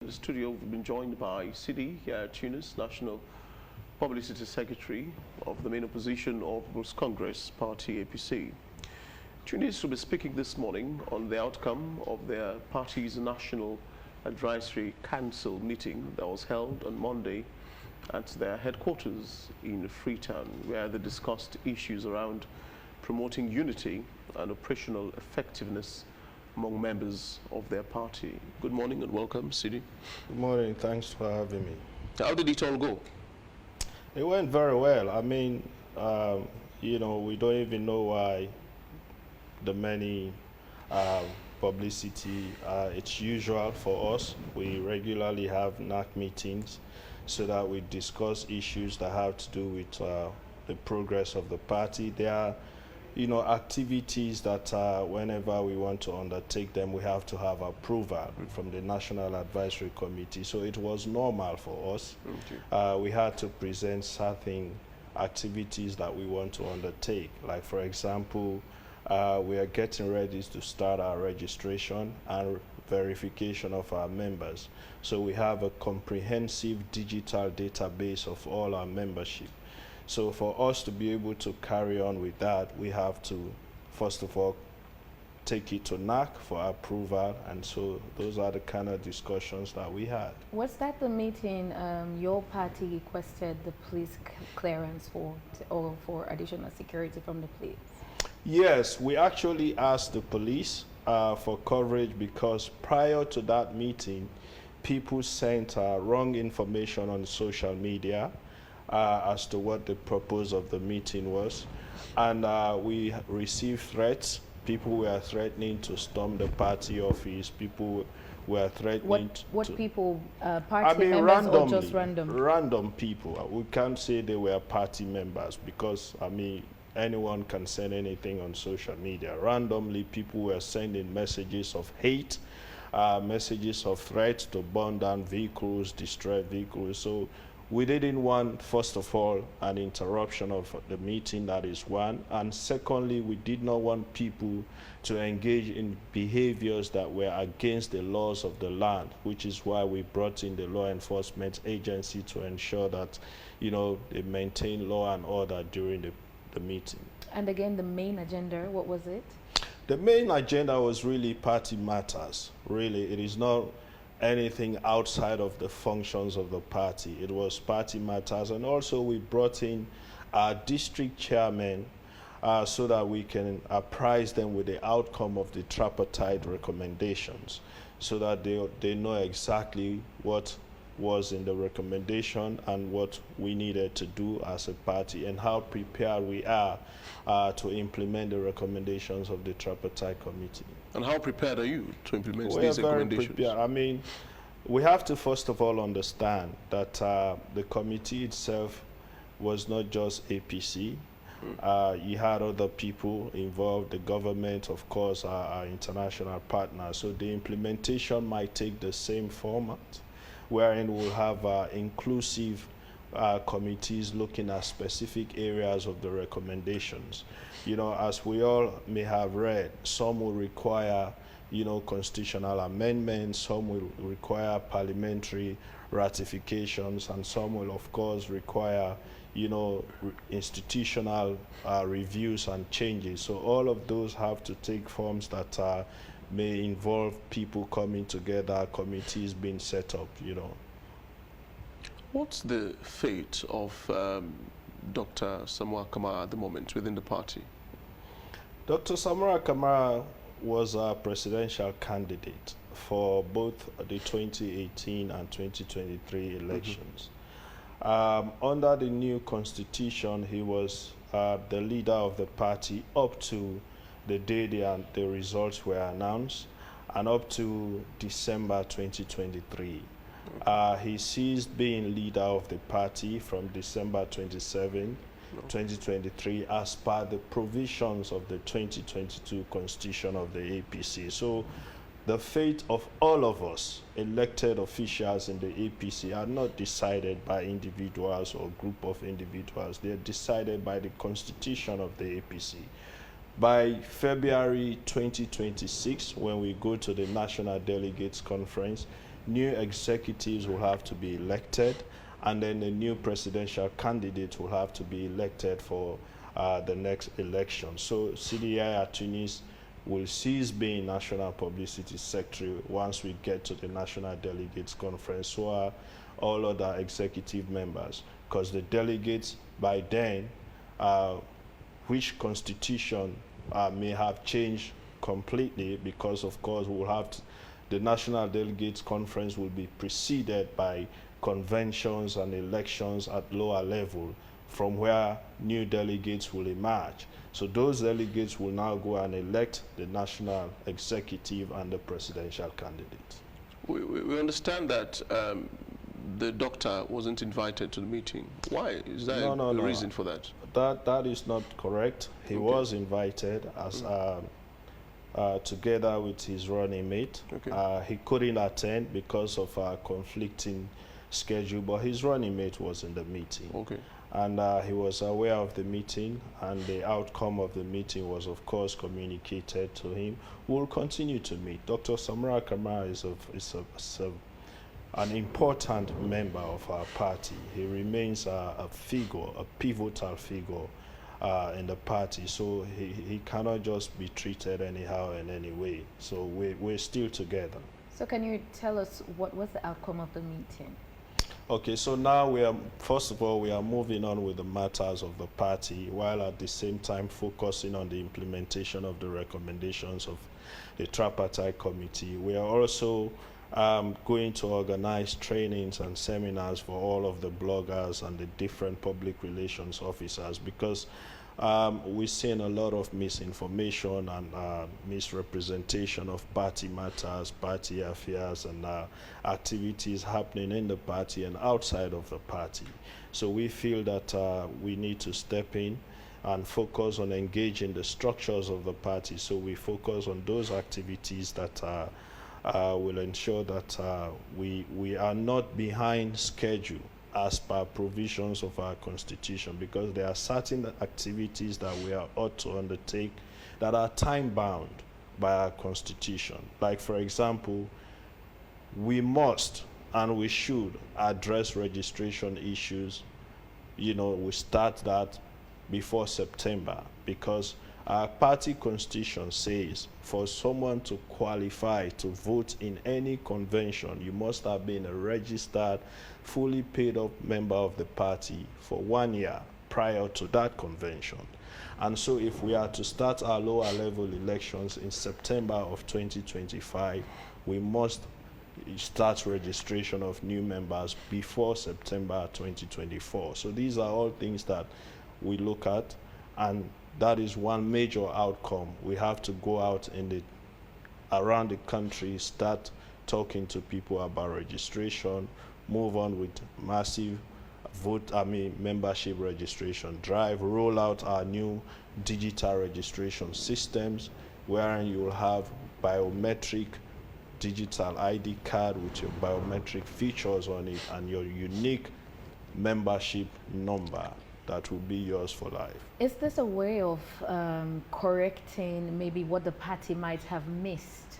In the studio, we've been joined by Sidi Yayah Tunis, National Publicity Secretary of the main opposition of People's Congress Party, APC. Tunis will be speaking this morning on the outcome of their party's National Advisory Council meeting that was held on Monday at their headquarters in Freetown, where they discussed issues around promoting unity and operational effectiveness among members of their party. Good morning and welcome, Sidi. Good morning, thanks for having me. How did it all go? It went very well. I mean, we don't even know why the many publicity. It's usual for us. We regularly have NAC meetings so that we discuss issues that have to do with the progress of the party. There are activities that whenever we want to undertake them, we have to have approval from the National Advisory Committee. So it was normal for us. We had to present certain activities that we want to undertake. Like, for example, we are getting ready to start our registration and verification of our members. So we have a comprehensive digital database of all our membership. So for us to be able to carry on with that, we have to, first of all, take it to NAC for approval. And so those are the kind of discussions that we had. Was that the meeting your party requested the police clearance for, or for additional security from the police? Yes, we actually asked the police for coverage because prior to that meeting, people sent wrong information on social media as to what the purpose of the meeting was. And we received threats. People were threatening to storm the party office. People were threatening What people, party members or just random? Random people. We can't say they were party members because, anyone can send anything on social media. Randomly, people were sending messages of hate, messages of threats to burn down vehicles, destroy vehicles. So we didn't want, first of all, an interruption of the meeting, that is one. And secondly, we did not want people to engage in behaviors that were against the laws of the land, which is why we brought in the law enforcement agency to ensure that, they maintain law and order during the meeting. And again, the main agenda, what was it? The main agenda was really party matters. Really, it is not anything outside of the functions of the party. It was party matters, and also we brought in our district chairman so that we can apprise them with the outcome of the tripartite recommendations, so that they know exactly what was in the recommendation and what we needed to do as a party and how prepared we are to implement the recommendations of the tripartite committee. And how prepared are you to implement We these are very recommendations? prepared. We have to first of all understand that the committee itself was not just APC. You had other people involved, the government, of course, our international partners. So the implementation might take the same format, wherein we'll have inclusive committees looking at specific areas of the recommendations. As we all may have read, some will require, constitutional amendments, some will require parliamentary ratifications, and some will, of course, require, institutional reviews and changes. So all of those have to take forms that may involve people coming together, committees being set up, What's the fate of Dr. Samura Kamara at the moment within the party? Dr. Samura Kamara was a presidential candidate for both the 2018 and 2023 elections. Under the new constitution, he was the leader of the party up to the day the results were announced and up to December 2023. He ceased being leader of the party from December 27, 2023 as per the provisions of the 2022 constitution of the APC. So the fate of all of us elected officials in the APC are not decided by individuals or group of individuals. They are decided by the constitution of the APC. By February 2026, when we go to the National Delegates Conference, new executives will have to be elected, and then a new presidential candidate will have to be elected for the next election. So Sidi Yayah Tunis will cease being National Publicity Secretary once we get to the National Delegates Conference, so are all other executive members, because the delegates by then, which constitution may have changed completely, because of course we'll have to, the National Delegates Conference will be preceded by conventions and elections at lower level, from where new delegates will emerge. So those delegates will now go and elect the national executive and the presidential candidate. We understand that the doctor wasn't invited to the meeting. Why? Is there a reason for that? That is not correct. He was invited as together with his running mate. He couldn't attend because of a conflicting schedule, but his running mate was in the meeting. And he was aware of the meeting, and the outcome of the meeting was, of course, communicated to him. We'll continue to meet. Dr. Samra Kamara is an important member of our party. He remains a figure, a pivotal figure in the party. So he cannot just be treated anyhow in any way. So we're still together. So can you tell us what was the outcome of the meeting? Okay, so now first of all, we are moving on with the matters of the party, while at the same time focusing on the implementation of the recommendations of the tripartite committee. We are also going to organize trainings and seminars for all of the bloggers and the different public relations officers, because we're seeing a lot of misinformation and misrepresentation of party matters, party affairs, and activities happening in the party and outside of the party. So we feel that we need to step in and focus on engaging the structures of the party. So we focus on those activities that will ensure that we are not behind schedule as per provisions of our constitution, because there are certain activities that we are ought to undertake that are time bound by our constitution. Like, for example, we must and we should address registration issues. We start that before September, because our party constitution says for someone to qualify to vote in any convention, you must have been a registered, fully paid up member of the party for 1 year prior to that convention. And so if we are to start our lower level elections in September of 2025, we must start registration of new members before September 2024. So these are all things that we look at, and that is one major outcome. We have to go out around the country, start talking to people about registration, move on with massive membership registration drive, roll out our new digital registration systems, wherein you will have biometric digital ID card with your biometric features on it and your unique membership number that will be yours for life. Is this a way of correcting maybe what the party might have missed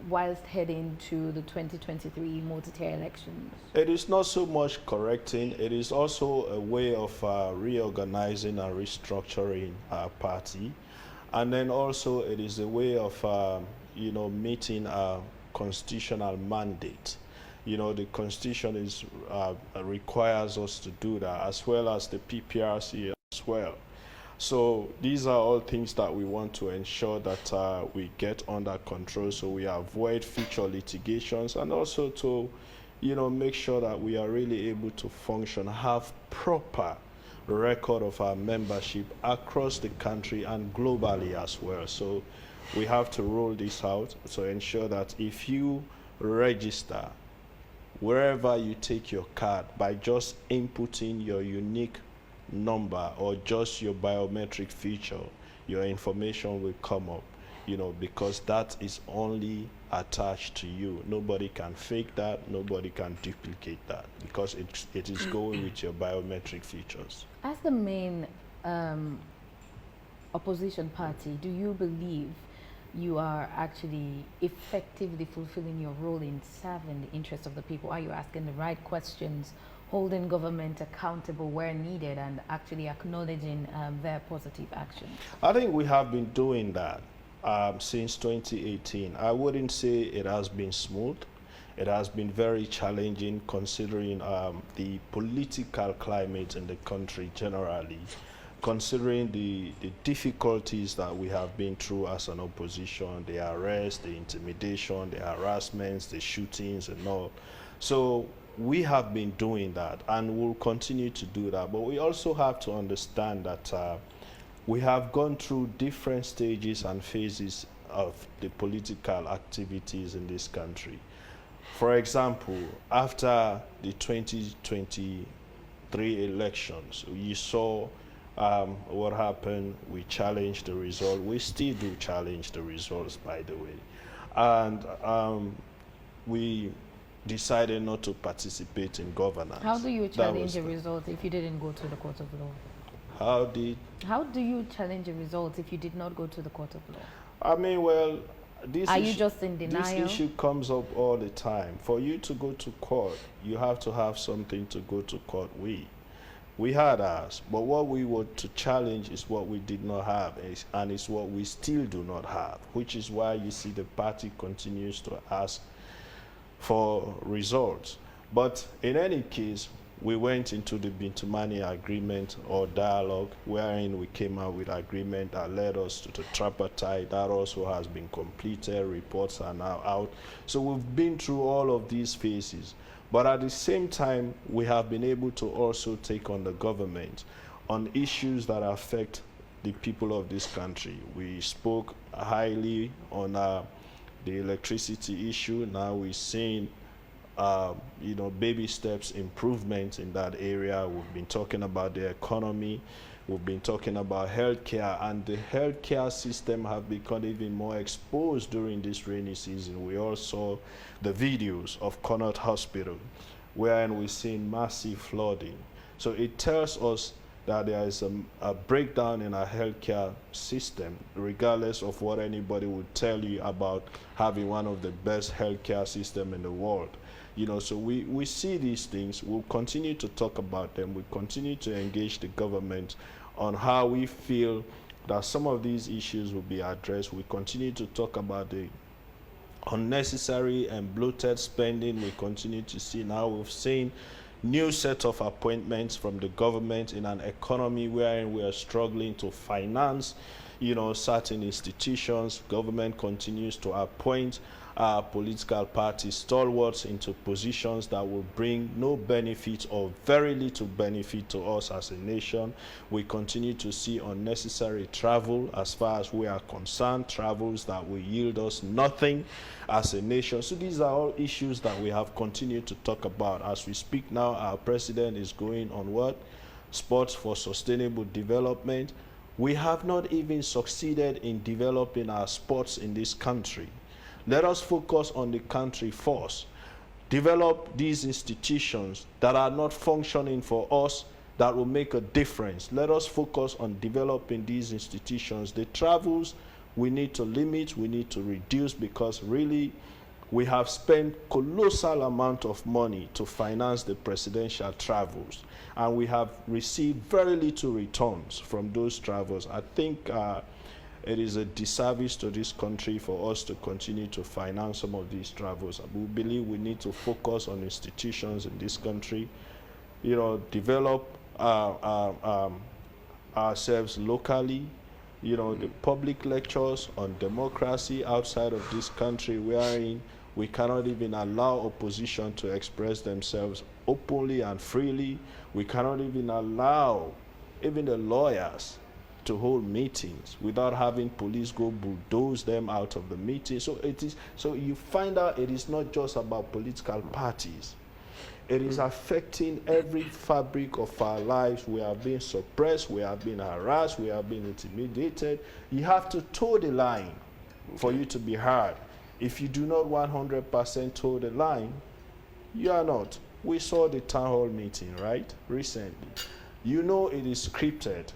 whilst heading to the 2023 multi-tier elections? It is not so much correcting, it is also a way of reorganizing and restructuring our party. And then also it is a way of meeting our constitutional mandate. The constitution requires us to do that, as well as the PPRC as well. So these are all things that we want to ensure that we get under control, so we avoid future litigations, and also to make sure that we are really able to function, have proper record of our membership across the country and globally as well. So we have to roll this out to ensure that if you register, wherever you take your card, by just inputting your unique number or just your biometric feature, your information will come up, because that is only attached to you. Nobody can fake that, nobody can duplicate that, because it is going with your biometric features. As the main opposition party, do you believe you are actually effectively fulfilling your role in serving the interests of the people? Are you asking the right questions, holding government accountable where needed, and actually acknowledging their positive actions? I think we have been doing that since 2018. I wouldn't say it has been smooth. It has been very challenging considering the political climate in the country generally, considering the difficulties that we have been through as an opposition, the arrest, the intimidation, the harassments, the shootings and all. So we have been doing that and will continue to do that. But we also have to understand that we have gone through different stages and phases of the political activities in this country. For example, after the 2023 elections, you saw what happened. We challenged the result. We still do challenge the results, by the way. And we decided not to participate in governance. How do you challenge a result if you didn't go to the court of law? How do you challenge a result if you did not go to the court of law? I mean, well, are you just in denial? This issue comes up all the time. For you to go to court, you have to have something to go to court with. We had ours, but what we were to challenge is what we did not have, and it's what we still do not have, which is why you see the party continues to ask for results. But in any case, we went into the Bintumani agreement or dialogue, wherein we came out with agreement that led us to the tripartite. That also has been completed. Reports are now out. So we've been through all of these phases. But at the same time, we have been able to also take on the government on issues that affect the people of this country. We spoke highly on the electricity issue. Now we're seeing baby steps, improvements in that area. We've been talking about the economy. We've been talking about healthcare, and the healthcare system have become even more exposed during this rainy season. We all saw the videos of Connaught Hospital, wherein we've seen massive flooding. So it tells us that there is a breakdown in our healthcare system, regardless of what anybody would tell you about having one of the best healthcare system in the world. So we see these things. We'll continue to talk about them. We continue to engage the government on how we feel that some of these issues will be addressed. We continue to talk about the unnecessary and bloated spending. We continue to see now. We've seen new set of appointments from the government in an economy wherein we are struggling to finance certain institutions. Government continues to appoint political party stalwarts into positions that will bring no benefit or very little benefit to us as a nation. We continue to see unnecessary travel as far as we are concerned, travels that will yield us nothing as a nation. So these are all issues that we have continued to talk about. As we speak now, our president is going on what? Sports for Sustainable Development. We have not even succeeded in developing our sports in this country. Let us focus on the country first. Develop these institutions that are not functioning for us, that will make a difference. Let us focus on developing these institutions. The travels we need to limit, we need to reduce, because really we have spent colossal amount of money to finance the presidential travels, and we have received very little returns from those travels. I think it is a disservice to this country for us to continue to finance some of these travels. We believe we need to focus on institutions in this country, develop ourselves locally, the public lectures on democracy outside of this country, wherein we cannot even allow opposition to express themselves openly and freely. We cannot even allow even the lawyers to hold meetings without having police go bulldoze them out of the meeting. So you find out it is not just about political parties. It is affecting every fabric of our lives. We are being suppressed, we are being harassed, we are being intimidated. You have to toe the line for you to be heard. If you do not 100% toe the line, you are not. We saw the town hall meeting, right, recently. It is scripted.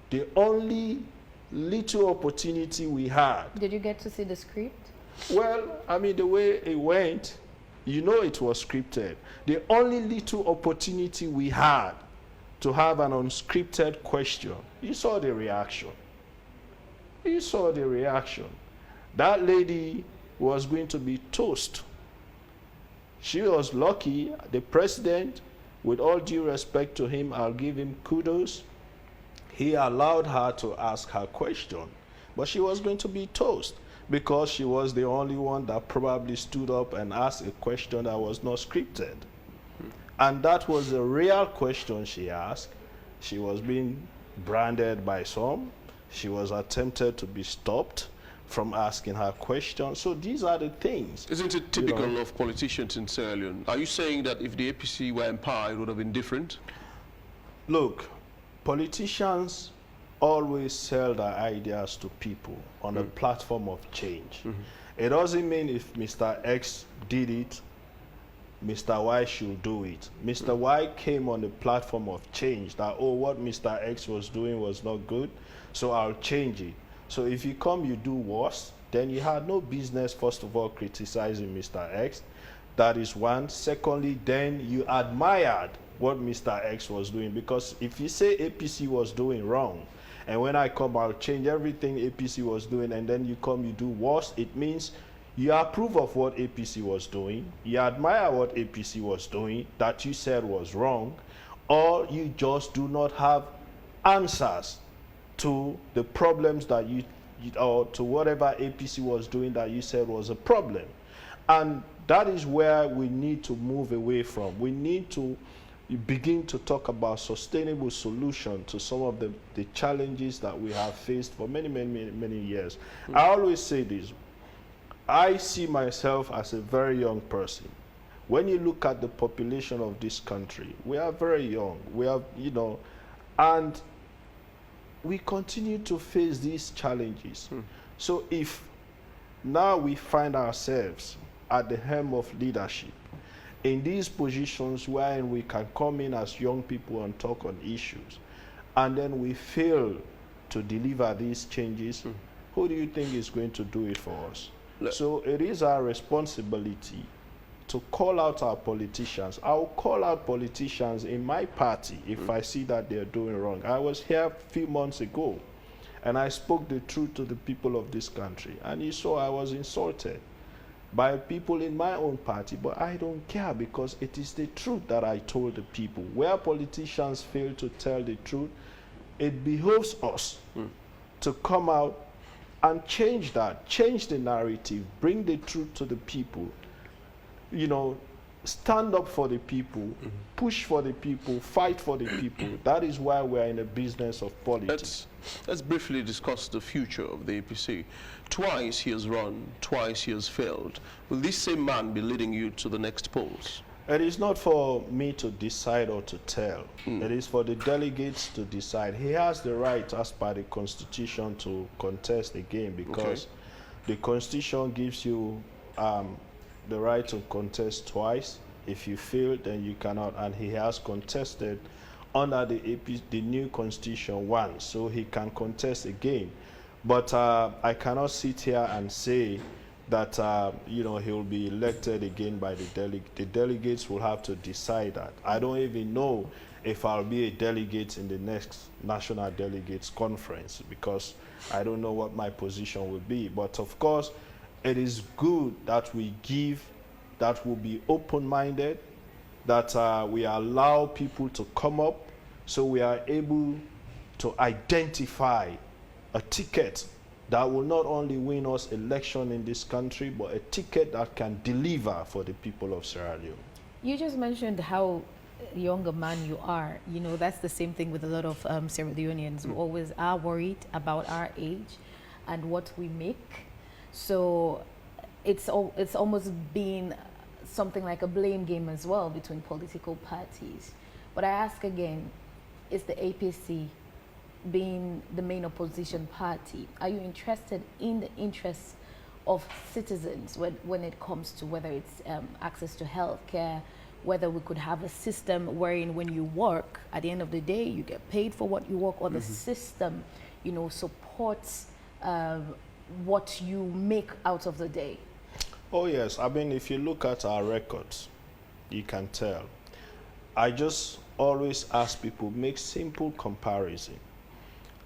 The only little opportunity we had. Did you get to see the script? Well, I mean, the way it went, you know it was scripted. The only little opportunity we had to have an unscripted question, you saw the reaction. You saw the reaction. That lady was going to be toast. She was lucky. The president, with all due respect to him, I'll give him kudos. He allowed her to ask her question, but she was going to be toast because she was the only one that probably stood up and asked a question that was not scripted. And that was a real question she asked. She was being branded by some. She was attempted to be stopped from asking her question. So these are the things. Isn't it typical of politicians in Sierra Leone? Are you saying that if the APC were in power, it would have been different? Look, politicians always sell their ideas to people on a platform of change. It doesn't mean if Mr. X did it, Mr. Y should do it. Mr. Y came on the platform of change that, oh, what Mr. X was doing was not good, so I'll change it. So if you come, you do worse, then you had no business, first of all, criticizing Mr. X. That is one. Secondly, then you admired what Mr. X was doing, because if you say APC was doing wrong, and when I come, I'll change everything APC was doing, and then you come, you do worse, it means you approve of what APC was doing, you admire what APC was doing, that you said was wrong, or you just do not have answers to the problems that or to whatever APC was doing that you said was a problem. And that is where we need to move away from. We need to begin to talk about sustainable solution to some of the challenges that we have faced for many, many, many years. I always say this. I see myself as a very young person. When you look at the population of this country, we are very young. We have, and we continue to face these challenges. So if now we find ourselves at the helm of leadership, in these positions wherein we can come in as young people and talk on issues, and then we fail to deliver these changes, who do you think is going to do it for us? So it is our responsibility to call out our politicians. I'll call out politicians in my party if I see that they're doing wrong. I was here a few months ago, and I spoke the truth to the people of this country, and you saw I was insulted by people in my own party, but I don't care, because it is the truth that I told the people. Where politicians fail to tell the truth, it behoves us to come out and change that, change the narrative, bring the truth to the people, stand up for the people, push for the people, fight for the people. That is why we are in the business of politics. Let's briefly discuss the future of the APC. Twice he has run, twice he has failed. Will this same man be leading you to the next polls? It is not for me to decide or to tell. It is for the delegates to decide. He has the right, as per the Constitution, to contest again, because the Constitution gives you the right to contest twice. If you fail, then you cannot. And he has contested under the new Constitution once, so he can contest again. But I cannot sit here and say that he will be elected again by the delegates. The delegates will have to decide that. I don't even know if I'll be a delegate in the next National Delegates Conference, because I don't know what my position will be. But of course, it is good that we give, that will be open-minded, that we allow people to come up, so we are able to identify a ticket that will not only win us election in this country, but a ticket that can deliver for the people of Sierra Leone. You just mentioned how young a man you are. That's the same thing with a lot of Sierra Leoneans who always are worried about our age and what we make. So it's almost been something like a blame game as well between political parties. But I ask again, is the APC, being the main opposition party, are you interested in the interests of citizens when it comes to whether it's access to healthcare, whether we could have a system wherein when you work, at the end of the day, you get paid for what you work, or the system supports what you make out of the day? Oh yes, I mean, if you look at our records, you can tell. I just always ask people, make simple comparison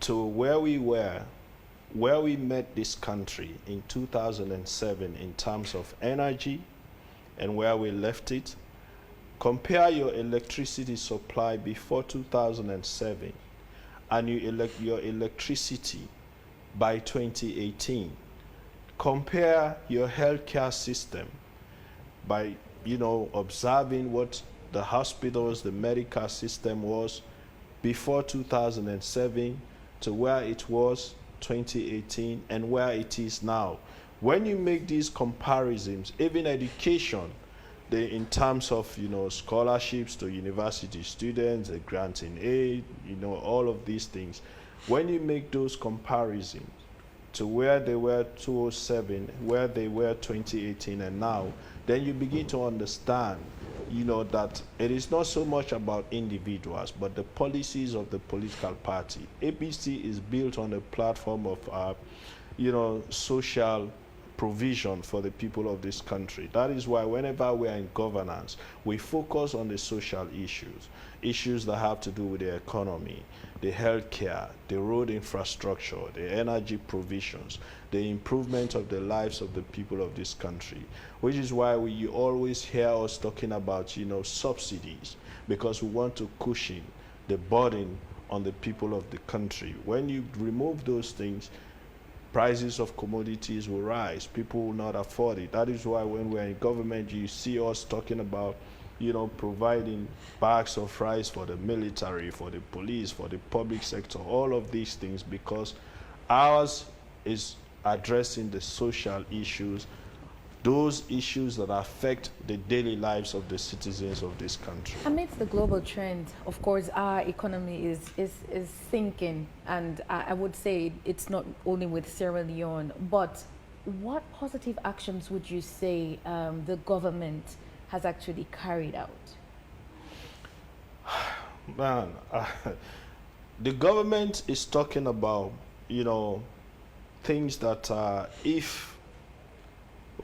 to where we were, where we met this country in 2007 in terms of energy and where we left it. Compare your electricity supply before 2007 and your electricity by 2018. Compare your healthcare system by, observing what the hospitals, the medical system was before 2007 to where it was 2018 and where it is now. When you make these comparisons, even education, in terms of scholarships to university students, granting aid, all of these things, when you make those comparisons to where they were 2007, where they were 2018 and now, then you begin to understand that it is not so much about individuals, but the policies of the political party. APC is built on a platform of, social provision for the people of this country. That is why whenever we are in governance, we focus on the social issues that have to do with the economy, the healthcare, the road infrastructure, the energy provisions, the improvement of the lives of the people of this country, which is why you always hear us talking about, subsidies, because we want to cushion the burden on the people of the country. When you remove those things, prices of commodities will rise. People will not afford it. That is why when we're in government, you see us talking about, providing bags of rice for the military, for the police, for the public sector, all of these things, because ours is addressing the social issues, those issues that affect the daily lives of the citizens of this country. Amidst the global trend, of course, our economy is sinking, and I would say it's not only with Sierra Leone, but what positive actions would you say the government has actually carried out? Man, the government is talking about, things that if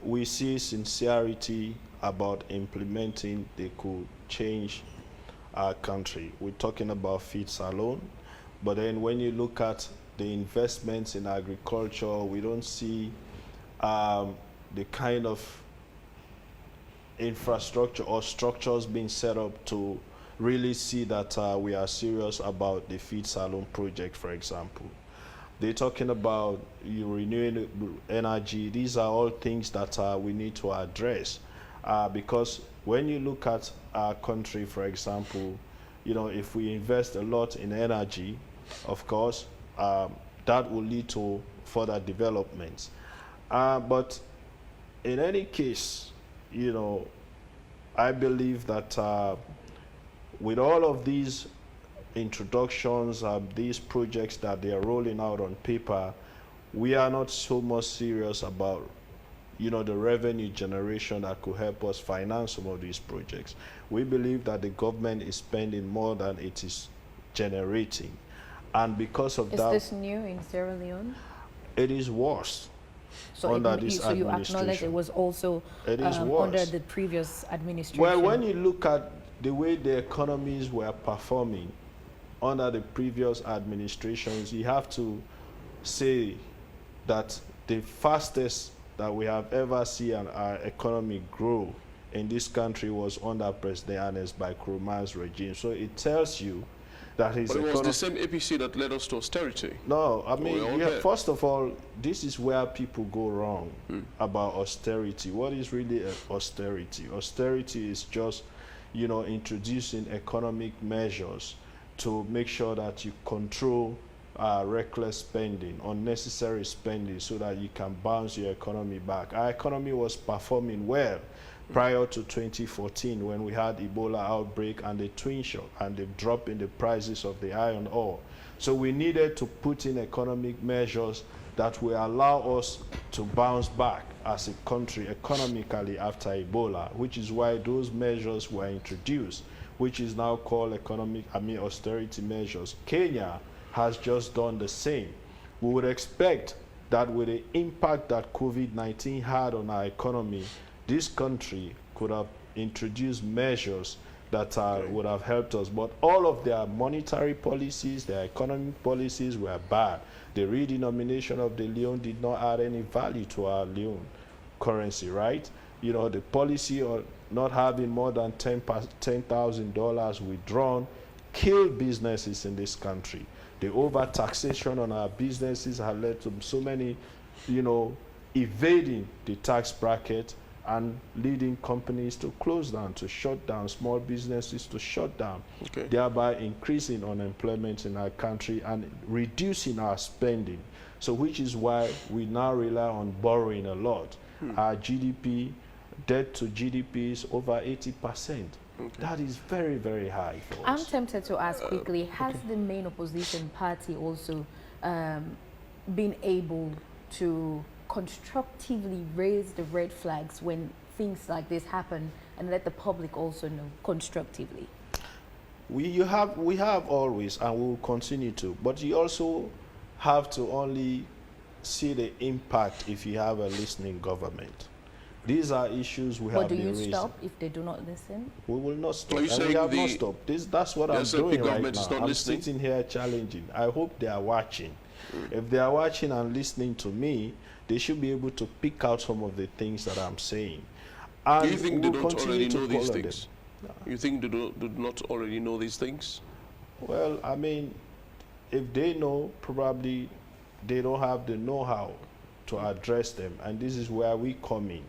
we see sincerity about implementing, they could change our country. We're talking about feeds alone, but then when you look at the investments in agriculture, we don't see the kind of infrastructure or structures being set up to really see that we are serious about the feed salon project, for example. They're talking about renewable energy. These are all things that we need to address because when you look at our country, for example, if we invest a lot in energy, of course, that will lead to further developments. But in any case, I believe that with all of these introductions, these projects that they are rolling out on paper, we are not so much serious about, the revenue generation that could help us finance some of these projects. We believe that the government is spending more than it is generating. And because of that... Is this new in Sierra Leone? It is worse. So, so you acknowledge it was also under the previous administration? Well, when you look at the way the economies were performing under the previous administrations, you have to say that the fastest that we have ever seen our economy grow in this country was under President Ernest Bai Koromai's regime. So it tells you that his economy... But it was the same APC that led us to austerity. No, I mean, first of all, this is where people go wrong about austerity. What is really austerity? Austerity is just, introducing economic measures to make sure that you control reckless spending, unnecessary spending, so that you can bounce your economy back. Our economy was performing well prior to 2014 when we had Ebola outbreak and the twin shock and the drop in the prices of the iron ore. So we needed to put in economic measures that will allow us to bounce back as a country economically after Ebola, which is why those measures were introduced, which is now called austerity measures. Kenya has just done the same. We would expect that with the impact that COVID-19 had on our economy, this country could have introduced measures that would have helped us. But all of their monetary policies, their economic policies were bad. The redenomination of the Leone did not add any value to our Leone currency, right? You know, the policy of not having more than $10,000 withdrawn killed businesses in this country. The over-taxation on our businesses has led to so many, you know, evading the tax bracket and leading companies to close down, to shut down, small businesses to shut down, thereby increasing unemployment in our country and reducing our spending. So which is why we now rely on borrowing a lot. Our GDP, debt to GDP is over 80%. That is very, very high for us. I'm tempted to ask quickly, has the main opposition party also been able to constructively raise the red flags when things like this happen and let the public also know constructively? We have always, and we will continue to, but you also have to only see the impact if you have a listening government. These are issues we have been raising. But do you stop if they do not listen? We will not stop. Are you And we saying have not stopped. That's what I'm doing right now. I'm listening? sitting here challenging. I hope they are watching. If they are watching and listening to me, they should be able to pick out some of the things that I'm saying. And do you think they we'll don't continue already to know these follow things? them. You think they do not already know these things? Well, I mean, if they know, probably they don't have the know-how to address them. And this is where we come in,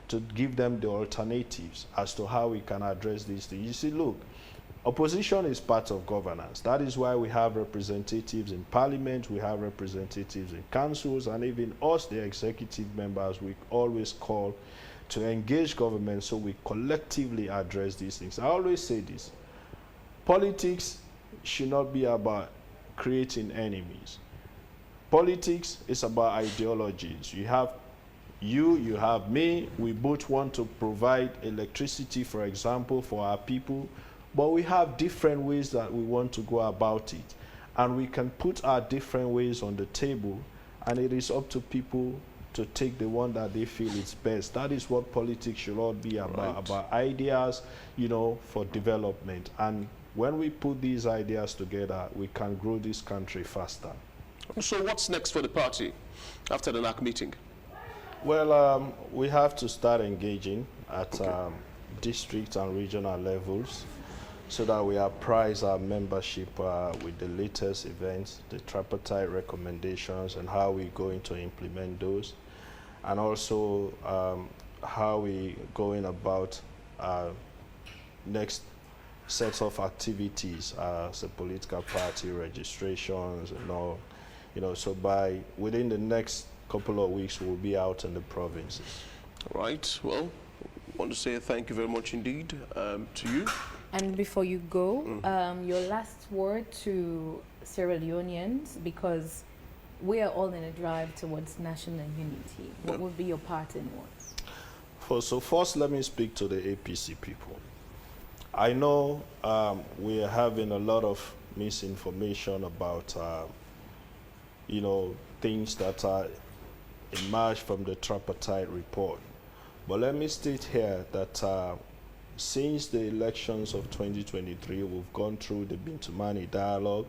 to give them the alternatives as to how we can address these things. You see, look, opposition is part of governance. That is why we have representatives in parliament, we have representatives in councils, and even us, the executive members, we always call to engage government so we collectively address these things. I always say this, politics should not be about creating enemies. Politics is about ideologies. You have you have me, we both want to provide electricity, for example, for our people, but we have different ways that we want to go about it. And we can put our different ways on the table, and it is up to people to take the one that they feel is best. That is what politics should all be about, about ideas, you know, for development. And when we put these ideas together, we can grow this country faster. So what's next for the party after the NAC meeting? Well, we have to start engaging at district and regional levels so that we apprise our membership with the latest events, the tripartite recommendations, and how we're going to implement those, and also how we going about next sets of activities as a political party, registrations and all, you know, so by within the next couple of weeks we'll be out in the provinces. All right, well, I want to say thank you very much indeed to you. And before you go, your last word to Sierra Leoneans, because we are all in a drive towards national unity. What would be your parting words? So first, let me speak to the APC people. I know we are having a lot of misinformation about, you know, things that are emerged from the tripartite report. But let me state here that since the elections of 2023, we've gone through the Bintumani dialogue,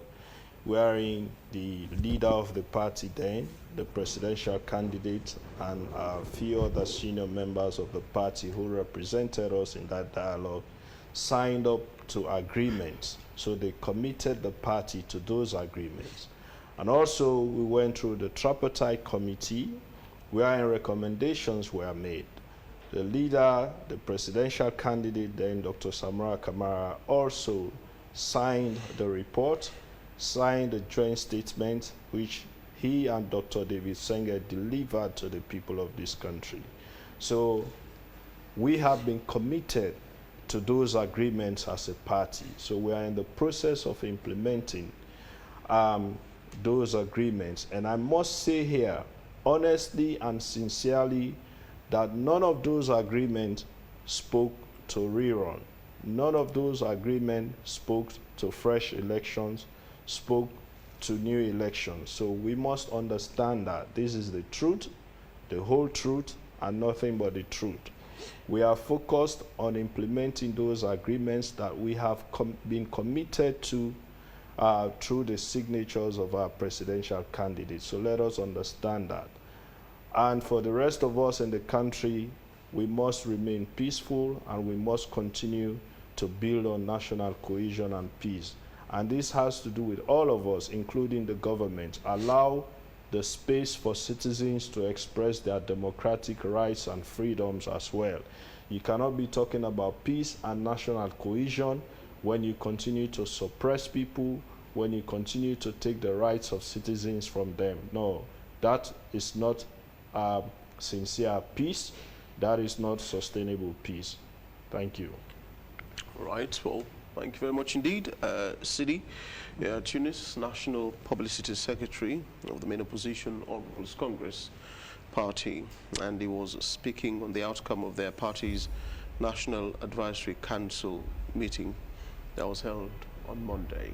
wherein the leader of the party then, the presidential candidate, and a few other senior members of the party who represented us in that dialogue signed up to agreements. So they committed the party to those agreements. And also we went through the tripartite committee wherein recommendations were made. The leader, the presidential candidate then, Dr. Samara Kamara, also signed the report, signed the joint statement which he and Dr. David Senga delivered to the people of this country. So we have been committed to those agreements as a party. So we are in the process of implementing those agreements. And I must say here, honestly and sincerely, that none of those agreements spoke to rerun. None of those agreements spoke to fresh elections, spoke to new elections. So we must understand that this is the truth, the whole truth, and nothing but the truth. We are focused on implementing those agreements that we have been committed to through the signatures of our presidential candidates. So let us understand that. And for the rest of us in the country, we must remain peaceful and we must continue to build on national cohesion and peace. And this has to do with all of us, including the government. Allow the space for citizens to express their democratic rights and freedoms as well. You cannot be talking about peace and national cohesion when you continue to suppress people, when you continue to take the rights of citizens from them. No, that is not sincere peace. That is not sustainable peace. Thank you. All right, well, thank you very much indeed. Sidi Yayah Tunis, National Publicity Secretary of the main opposition of People's Congress Party, and he was speaking on the outcome of their party's National Advisory Council meeting that was held on Monday.